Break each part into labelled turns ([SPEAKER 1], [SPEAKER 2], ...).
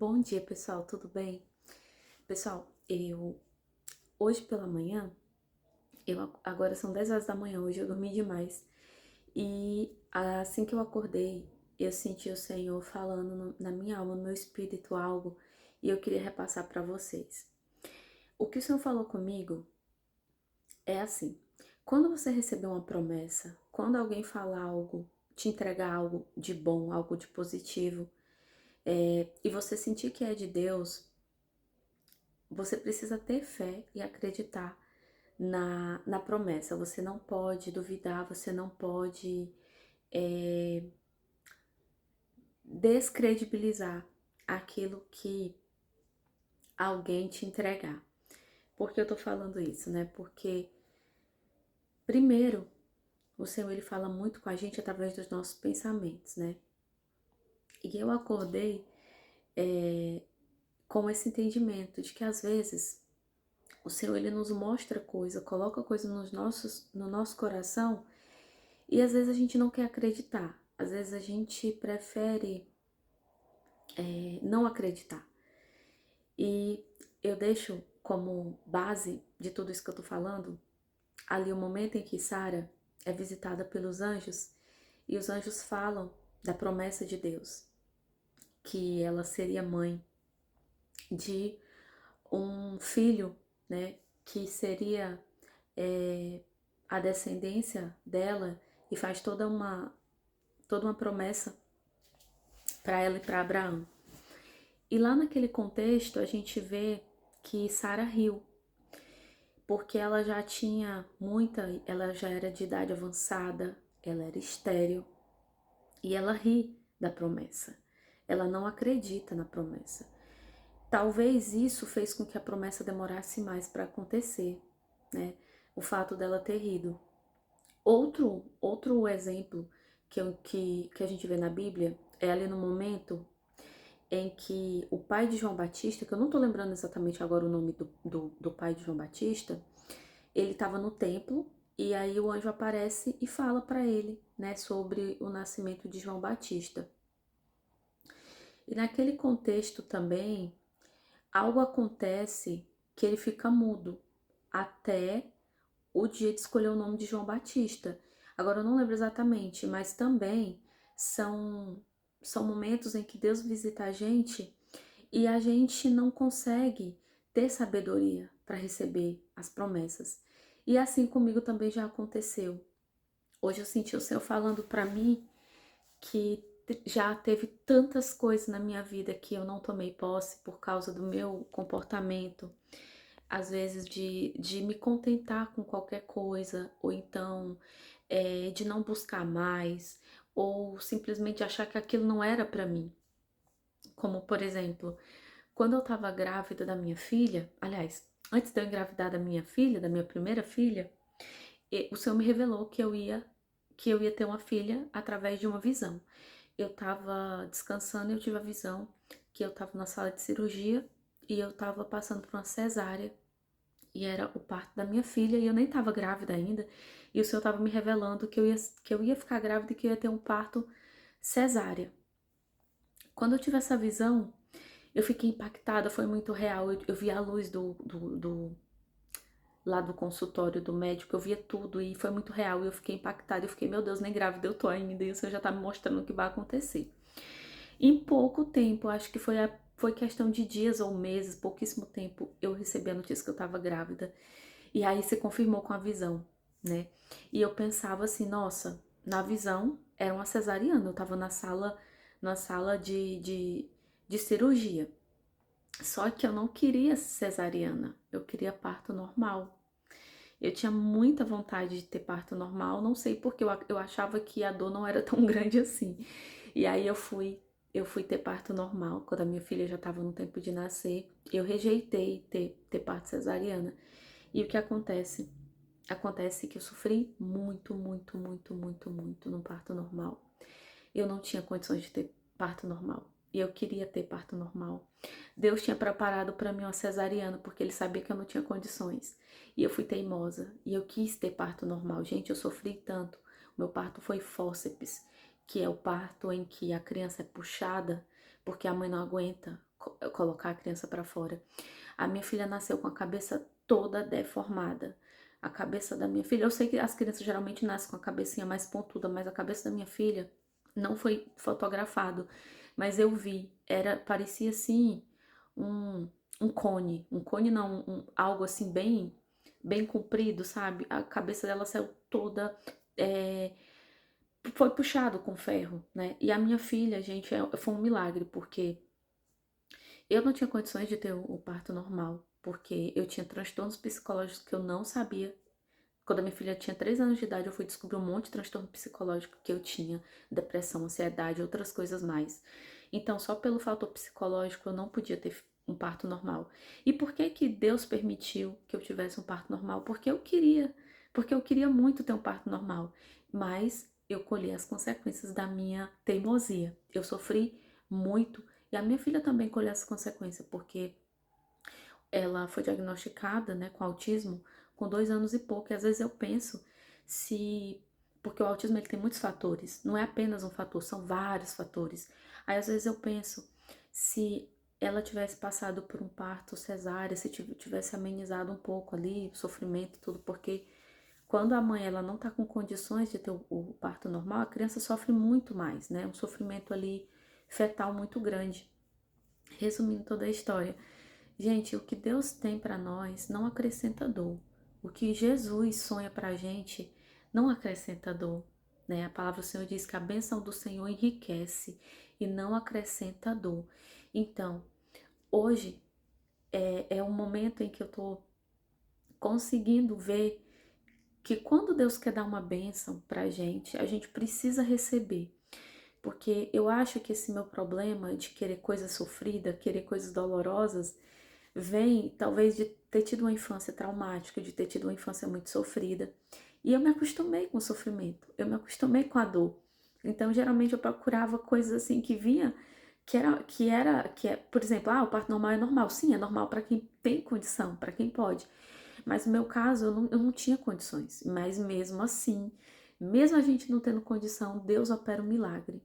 [SPEAKER 1] Bom dia, pessoal, tudo bem? Pessoal, hoje pela manhã, agora são 10 horas da manhã, hoje eu dormi demais. E assim que eu acordei, eu senti o Senhor falando na minha alma, no meu espírito algo, e eu queria repassar para vocês. O que o Senhor falou comigo é assim: quando você receber uma promessa, quando alguém falar algo, te entregar algo de bom, algo de positivo, e você sentir que é de Deus, você precisa ter fé e acreditar na promessa. Você não pode duvidar, você não pode é, descredibilizar aquilo que alguém te entregar. Por que eu tô falando isso, né? Porque, primeiro, o Senhor ele fala muito com a gente através dos nossos pensamentos, né? E eu acordei com esse entendimento de que às vezes o Senhor ele nos mostra coisa, coloca coisa no nosso coração. E às vezes a gente não quer acreditar, às vezes a gente prefere não acreditar. E eu deixo como base de tudo isso que eu tô falando, ali o momento em que Sara é visitada pelos anjos, e os anjos falam da promessa de Deus, que ela seria mãe de um filho, né, que seria a descendência dela, e faz toda uma promessa para ela e para Abraão. E lá naquele contexto a gente vê que Sara riu, porque ela já tinha ela já era de idade avançada, ela era estéril, e ela ri da promessa. Ela não acredita na promessa. Talvez isso fez com que a promessa demorasse mais para acontecer, né? O fato dela ter rido. Outro exemplo que a gente vê na Bíblia é ali no momento em que o pai de João Batista, que eu não tô lembrando exatamente agora o nome do pai de João Batista, ele estava no templo e aí o anjo aparece e fala para ele, né, sobre o nascimento de João Batista. E naquele contexto também, algo acontece que ele fica mudo até o dia de escolher o nome de João Batista. Agora eu não lembro exatamente, mas também são momentos em que Deus visita a gente e a gente não consegue ter sabedoria para receber as promessas. E assim comigo também já aconteceu. Hoje eu senti o Senhor falando para mim que já teve tantas coisas na minha vida que eu não tomei posse por causa do meu comportamento, às vezes de me contentar com qualquer coisa, ou então de não buscar mais, ou simplesmente achar que aquilo não era para mim. Como, por exemplo, quando eu tava grávida da minha filha, aliás, antes de eu engravidar da minha filha, da minha primeira filha, o Senhor me revelou que eu ia ter uma filha através de uma visão. Eu tava descansando e eu tive a visão que eu tava na sala de cirurgia e eu tava passando por uma cesárea e era o parto da minha filha e eu nem tava grávida ainda. E o Senhor tava me revelando que eu ia ficar grávida e que eu ia ter um parto cesárea. Quando eu tive essa visão, eu fiquei impactada, foi muito real. Eu vi a luz lá do consultório do médico, eu via tudo e foi muito real. E eu fiquei impactada, eu fiquei, meu Deus, nem grávida eu tô ainda, e o Senhor já tá me mostrando o que vai acontecer. Em pouco tempo, acho que foi questão de dias ou meses, pouquíssimo tempo, eu recebi a notícia que eu tava grávida. E aí se confirmou com a visão, né? E eu pensava assim, nossa, na visão era uma cesariana, eu tava na sala de cirurgia. Só que eu não queria cesariana, eu queria parto normal. Eu tinha muita vontade de ter parto normal, não sei porque eu achava que a dor não era tão grande assim. E aí eu fui ter parto normal, quando a minha filha já estava no tempo de nascer. Eu rejeitei ter parto cesariana. E o que acontece? Acontece que eu sofri muito no parto normal. Eu não tinha condições de ter parto normal. E eu queria ter parto normal. Deus tinha preparado para mim uma cesariana, porque ele sabia que eu não tinha condições. E eu fui teimosa. E eu quis ter parto normal. Gente, eu sofri tanto. O meu parto foi fórceps, que é o parto em que a criança é puxada porque a mãe não aguenta colocar a criança para fora. A minha filha nasceu com a cabeça toda deformada. A cabeça da minha filha, eu sei que as crianças geralmente nascem com a cabecinha mais pontuda, mas a cabeça da minha filha não foi fotografado, mas eu vi, parecia assim um, um cone não, algo assim bem comprido, sabe? A cabeça dela saiu toda, é, foi puxado com ferro, né? E a minha filha, gente, foi um milagre, porque eu não tinha condições de ter o parto normal, porque eu tinha transtornos psicológicos que eu não sabia. Quando a minha filha tinha 3 anos de idade, eu fui descobrir um monte de transtorno psicológico que eu tinha, depressão, ansiedade, outras coisas mais. Então, só pelo fator psicológico, eu não podia ter um parto normal. E por que que Deus permitiu que eu tivesse um parto normal? Porque eu queria muito ter um parto normal, mas eu colhi as consequências da minha teimosia. Eu sofri muito e a minha filha também colheu as consequências, porque ela foi diagnosticada, né, com autismo com 2 anos e pouco. E às vezes eu penso se... Porque o autismo ele tem muitos fatores, não é apenas um fator, são vários fatores. Aí às vezes eu penso se ela tivesse passado por um parto cesárea, se tivesse amenizado um pouco ali o sofrimento e tudo, porque quando a mãe ela não tá com condições de ter o parto normal, a criança sofre muito mais, né? Um sofrimento ali fetal muito grande. Resumindo toda a história, gente, o que Deus tem para nós não acrescenta dor. O que Jesus sonha para a gente não acrescenta dor, né? A palavra do Senhor diz que a bênção do Senhor enriquece e não acrescenta dor. Então, hoje é um momento em que eu tô conseguindo ver que quando Deus quer dar uma bênção pra gente, a gente precisa receber. Porque eu acho que esse meu problema de querer coisa sofrida, querer coisas dolorosas, vem talvez de ter tido uma infância traumática, de ter tido uma infância muito sofrida. E eu me acostumei com o sofrimento, eu me acostumei com a dor. Então, geralmente eu procurava coisas assim que vinha, por exemplo, o parto normal é normal. Sim, é normal para quem tem condição, para quem pode. Mas no meu caso, eu não tinha condições. Mas mesmo assim, mesmo a gente não tendo condição, Deus opera um milagre,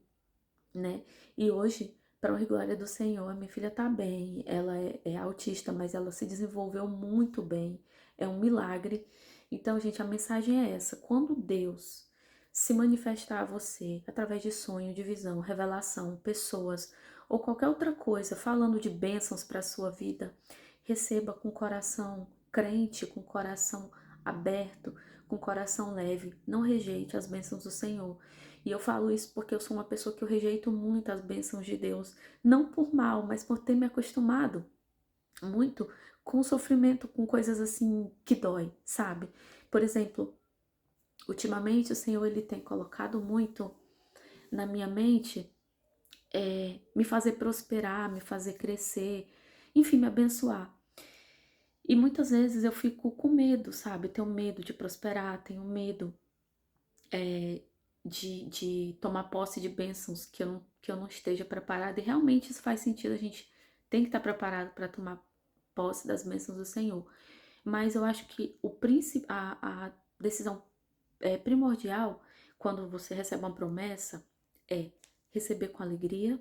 [SPEAKER 1] né? E hoje, para honra e glória do Senhor, a minha filha tá bem, ela é autista, mas ela se desenvolveu muito bem, é um milagre. Então, gente, a mensagem é essa: quando Deus se manifestar a você através de sonho, de visão, revelação, pessoas ou qualquer outra coisa, falando de bênçãos para a sua vida, receba com coração crente, com coração aberto, com coração leve, não rejeite as bênçãos do Senhor. E eu falo isso porque eu sou uma pessoa que eu rejeito muito as bênçãos de Deus, não por mal, mas por ter me acostumado muito com o sofrimento, com coisas assim que dói, sabe? Por exemplo, ultimamente o Senhor ele tem colocado muito na minha mente me fazer prosperar, me fazer crescer, enfim, me abençoar. E muitas vezes eu fico com medo, sabe? Tenho medo de prosperar, tenho medo de tomar posse de bênçãos que eu não esteja preparada. E realmente isso faz sentido, a gente tem que estar preparado para tomar posse das bênçãos do Senhor. Mas eu acho que a decisão primordial quando você recebe uma promessa é receber com alegria,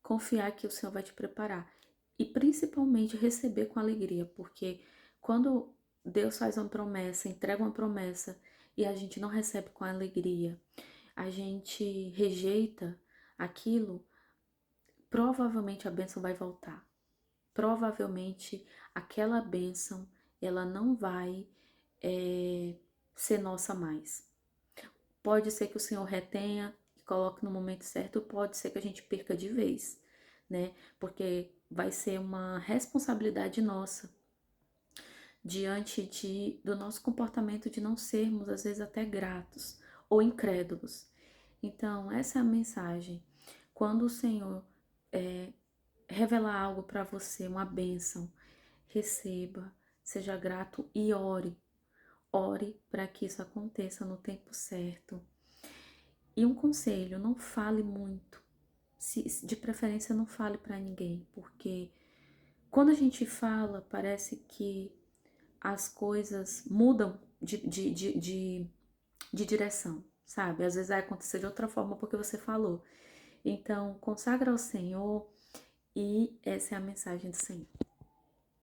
[SPEAKER 1] confiar que o Senhor vai te preparar. E principalmente receber com alegria, porque quando Deus faz uma promessa, entrega uma promessa e a gente não recebe com alegria, a gente rejeita aquilo, provavelmente a bênção vai voltar. Provavelmente aquela bênção, ela não vai ser nossa mais. Pode ser que o Senhor retenha e coloque no momento certo, pode ser que a gente perca de vez, né? Porque vai ser uma responsabilidade nossa diante do nosso comportamento de não sermos, às vezes, até gratos ou incrédulos. Então, essa é a mensagem. Quando o Senhor revelar algo para você, uma bênção, receba, seja grato e ore. Ore para que isso aconteça no tempo certo. E um conselho, não fale muito. De preferência, não fale para ninguém, porque quando a gente fala, parece que as coisas mudam de direção, sabe? Às vezes vai acontecer de outra forma porque você falou. Então, consagra ao Senhor, E essa é a mensagem do Senhor.